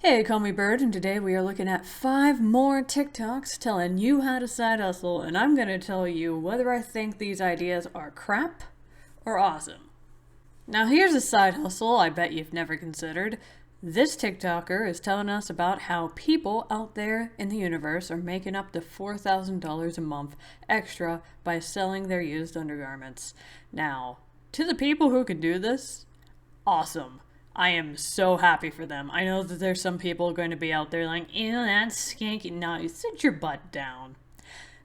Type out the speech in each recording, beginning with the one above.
Hey, call me Bird, and today we are looking at 5 more TikToks telling you how to side hustle, and I'm gonna tell you whether I think these ideas are crap or awesome. Now, here's a side hustle I bet you've never considered. This TikToker is telling us about how people out there in the universe are making up to $4,000 a month extra by selling their used undergarments. Now, to the people who can do this, awesome. I am so happy for them. I know that there's some people going to be out there like, ew, that's skanky. No, you sit your butt down.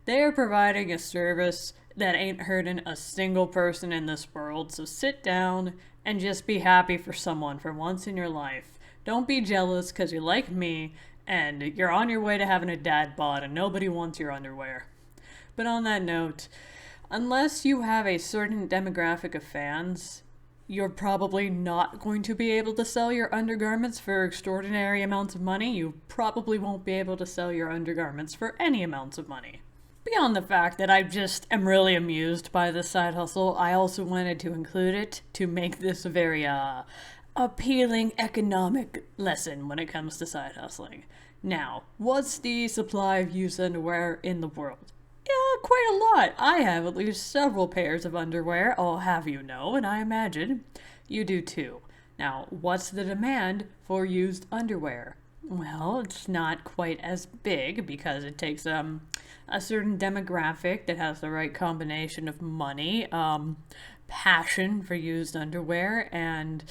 They are providing a service that ain't hurting a single person in this world, so sit down and just be happy for someone for once in your life. Don't be jealous because you're like me and you're on your way to having a dad bod and nobody wants your underwear. But on that note, unless you have a certain demographic of fans, you're probably not going to be able to sell your undergarments for extraordinary amounts of money. You probably won't be able to sell your undergarments for any amounts of money. Beyond the fact that I just am really amused by this side hustle, I also wanted to include it to make this a very appealing economic lesson when it comes to side hustling. Now, what's the supply of used underwear in the world? Yeah, quite a lot. I have at least several pairs of underwear, I'll have you know, and I imagine you do too. Now, what's the demand for used underwear? Well, it's not quite as big because it takes a certain demographic that has the right combination of money, passion for used underwear, and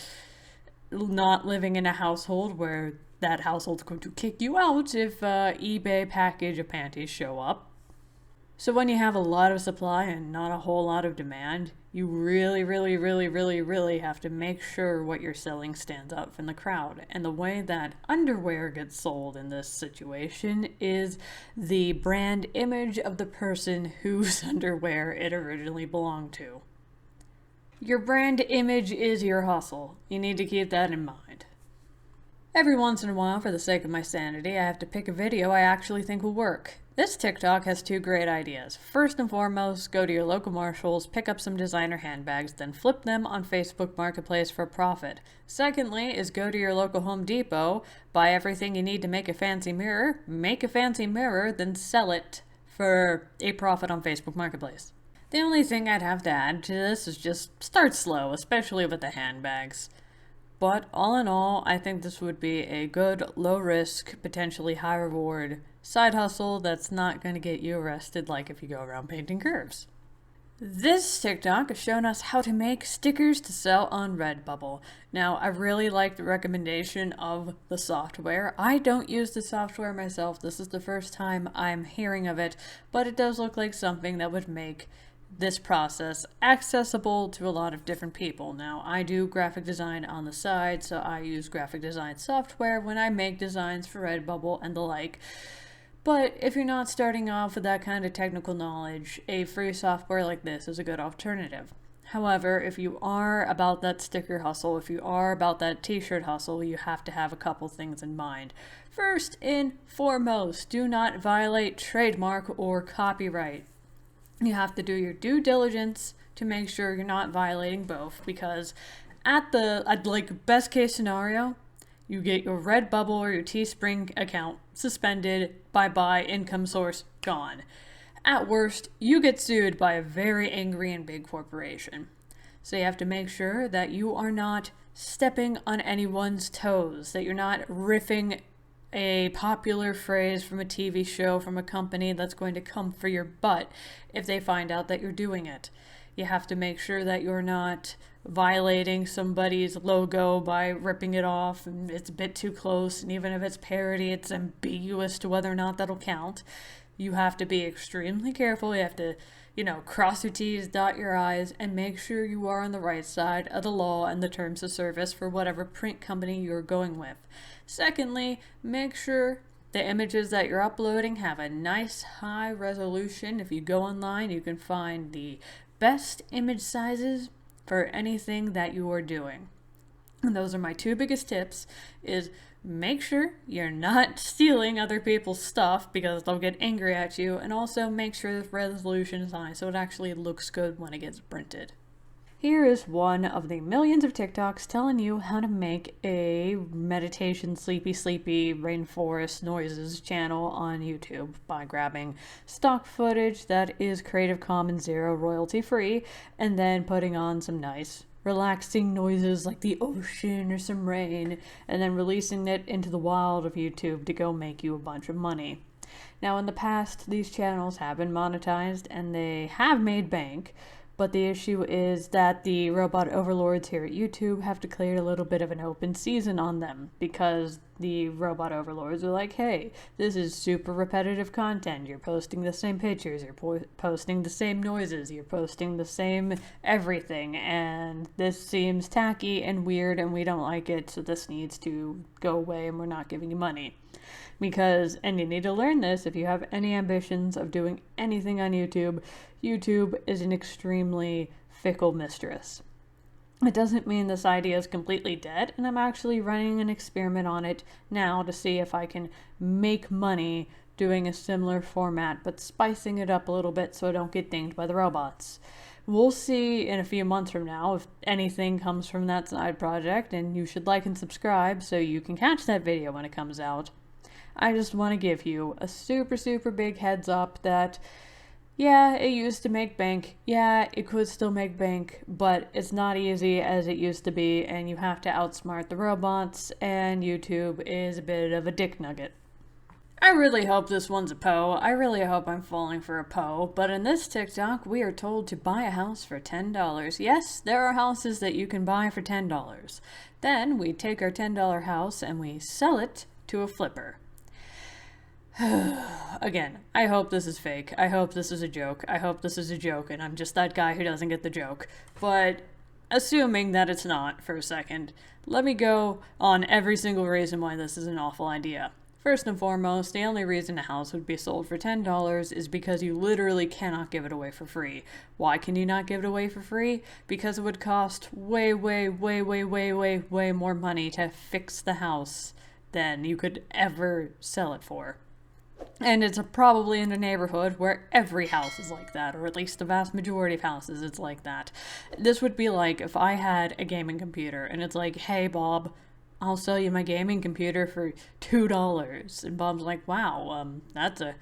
not living in a household where that household's going to kick you out if eBay package of panties show up. So when you have a lot of supply and not a whole lot of demand, you really have to make sure what you're selling stands out from the crowd. And the way that underwear gets sold in this situation is the brand image of the person whose underwear it originally belonged to. Your brand image is your hustle. You need to keep that in mind. Every once in a while, for the sake of my sanity, I have to pick a video I actually think will work. This TikTok has 2 great ideas. First and foremost, go to your local Marshalls, pick up some designer handbags, then flip them on Facebook Marketplace for a profit. Secondly is go to your local Home Depot, buy everything you need to make a fancy mirror, then sell it for a profit on Facebook Marketplace. The only thing I'd have to add to this is just start slow, especially with the handbags. But all in all, I think this would be a good, low risk, potentially high reward side hustle that's not going to get you arrested like if you go around painting curves. This TikTok is showing us how to make stickers to sell on Redbubble. Now, I really like the recommendation of the software. I don't use the software myself. This is the first time I'm hearing of it, but it does look like something that would make this process accessible to a lot of different people. Now, I do graphic design on the side, so I use graphic design software when I make designs for Redbubble and the like. But if you're not starting off with that kind of technical knowledge, a free software like this is a good alternative. However, if you are about that sticker hustle, if you are about that t-shirt hustle, you have to have a couple things in mind. First and foremost, do not violate trademark or copyright. You have to do your due diligence to make sure you're not violating both, because at best case scenario, you get your Redbubble or your Teespring account suspended, bye-bye, income source gone. At worst, you get sued by a very angry and big corporation. So you have to make sure that you are not stepping on anyone's toes, that you're not riffing a popular phrase from a TV show from a company that's going to come for your butt if they find out that you're doing it. You have to make sure that you're not violating somebody's logo by ripping it off and it's a bit too close, and even if it's parody, it's ambiguous to whether or not that'll count. You have to be extremely careful. You have to, cross your T's, dot your I's, and make sure you are on the right side of the law and the terms of service for whatever print company you're going with. Secondly, make sure the images that you're uploading have a nice high resolution. If you go online, you can find the best image sizes for anything that you are doing. And those are my 2 biggest tips, is make sure you're not stealing other people's stuff because they'll get angry at you, and also make sure the resolution is high so it actually looks good when it gets printed. Here is one of the millions of TikToks telling you how to make a meditation sleepy rainforest noises channel on YouTube by grabbing stock footage that is Creative Commons Zero royalty free and then putting on some nice relaxing noises like the ocean or some rain and then releasing it into the wild of YouTube to go make you a bunch of money. Now in the past, these channels have been monetized and they have made bank, but the issue is that the robot overlords here at YouTube have declared a little bit of an open season on them because the robot overlords are like, hey, this is super repetitive content. You're posting the same pictures, you're posting the same noises, you're posting the same everything, and this seems tacky and weird and we don't like it, so this needs to go away and we're not giving you money. Because, and you need to learn this if you have any ambitions of doing anything on YouTube, YouTube is an extremely fickle mistress. It doesn't mean this idea is completely dead, and I'm actually running an experiment on it now to see if I can make money doing a similar format, but spicing it up a little bit so I don't get dinged by the robots. We'll see in a few months from now if anything comes from that side project, and you should like and subscribe so you can catch that video when it comes out. I just want to give you a super big heads up that, yeah, it used to make bank. Yeah, it could still make bank, but it's not easy as it used to be, and you have to outsmart the robots, and YouTube is a bit of a dick nugget. I really hope this one's a Poe. I really hope I'm falling for a Poe, but in this TikTok, we are told to buy a house for $10. Yes, there are houses that you can buy for $10. Then we take our $10 house and we sell it to a flipper. Again, I hope this is fake. I hope this is a joke. I hope this is a joke and I'm just that guy who doesn't get the joke. But assuming that it's not for a second, let me go on every single reason why this is an awful idea. First and foremost, the only reason a house would be sold for $10 is because you literally cannot give it away for free. Why can you not give it away for free? Because it would cost way more money to fix the house than you could ever sell it for. And it's probably in a neighborhood where every house is like that, or at least the vast majority of houses it's like that. This would be like if I had a gaming computer and it's like, hey Bob, I'll sell you my gaming computer for $2. And Bob's like, wow, that's a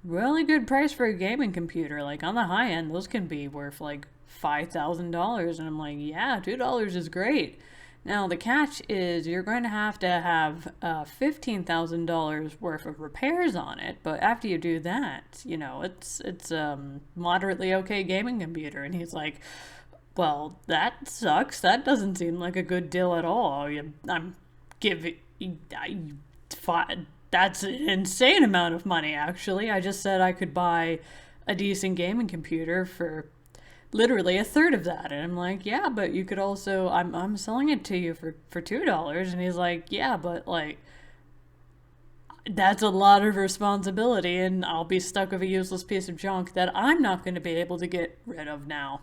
really good price for a gaming computer. Like on the high end, those can be worth like $5,000. And I'm like, yeah, $2 is great. Now, the catch is you're going to have $15,000 worth of repairs on it, but after you do that, you know, it's moderately okay gaming computer. And he's like, well, that sucks. That doesn't seem like a good deal at all. I'm giving... That's an insane amount of money, actually. I just said I could buy a decent gaming computer for literally a third of that. And I'm like, yeah, but you could also, I'm selling it to you for $2. And he's like, yeah, but like, that's a lot of responsibility and I'll be stuck with a useless piece of junk that I'm not going to be able to get rid of now.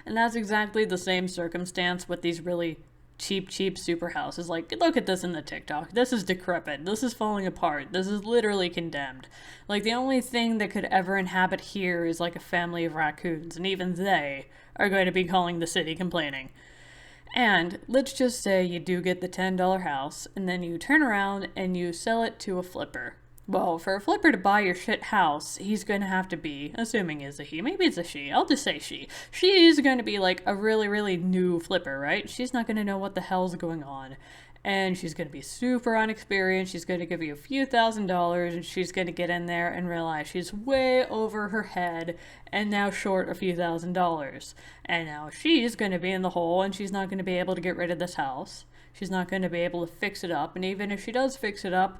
And that's exactly the same circumstance with these really cheap super houses. Like, look at this in the TikTok. This is decrepit. This is falling apart. This is literally condemned. Like, the only thing that could ever inhabit here is like a family of raccoons, and even they are going to be calling the city complaining. And let's just say you do get the $10 house, and then you turn around and you sell it to a flipper. Well, for a flipper to buy your shit house, he's going to have to be, assuming it's a he, maybe it's a she, I'll just say she. She's going to be like a really new flipper, right? She's not going to know what the hell's going on. And she's going to be super unexperienced. She's going to give you a few $1,000s, and she's going to get in there and realize she's way over her head and now short a few $1,000s. And now she's going to be in the hole, and she's not going to be able to get rid of this house. She's not going to be able to fix it up. And even if she does fix it up,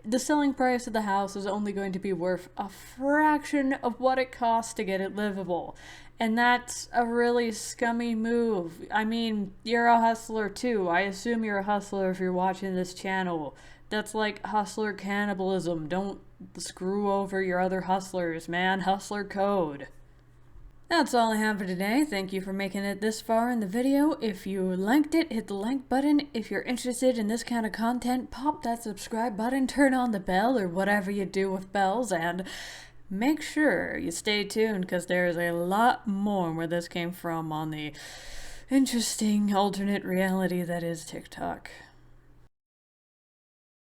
the selling price of the house is only going to be worth a fraction of what it costs to get it livable. And that's a really scummy move. I mean, you're a hustler too. I assume you're a hustler if you're watching this channel. That's like hustler cannibalism. Don't screw over your other hustlers, man. Hustler code. That's all I have for today. Thank you for making it this far in the video. If you liked it, hit the like button. If you're interested in this kind of content, pop that subscribe button, turn on the bell or whatever you do with bells, and make sure you stay tuned because there's a lot more where this came from on the interesting alternate reality that is TikTok.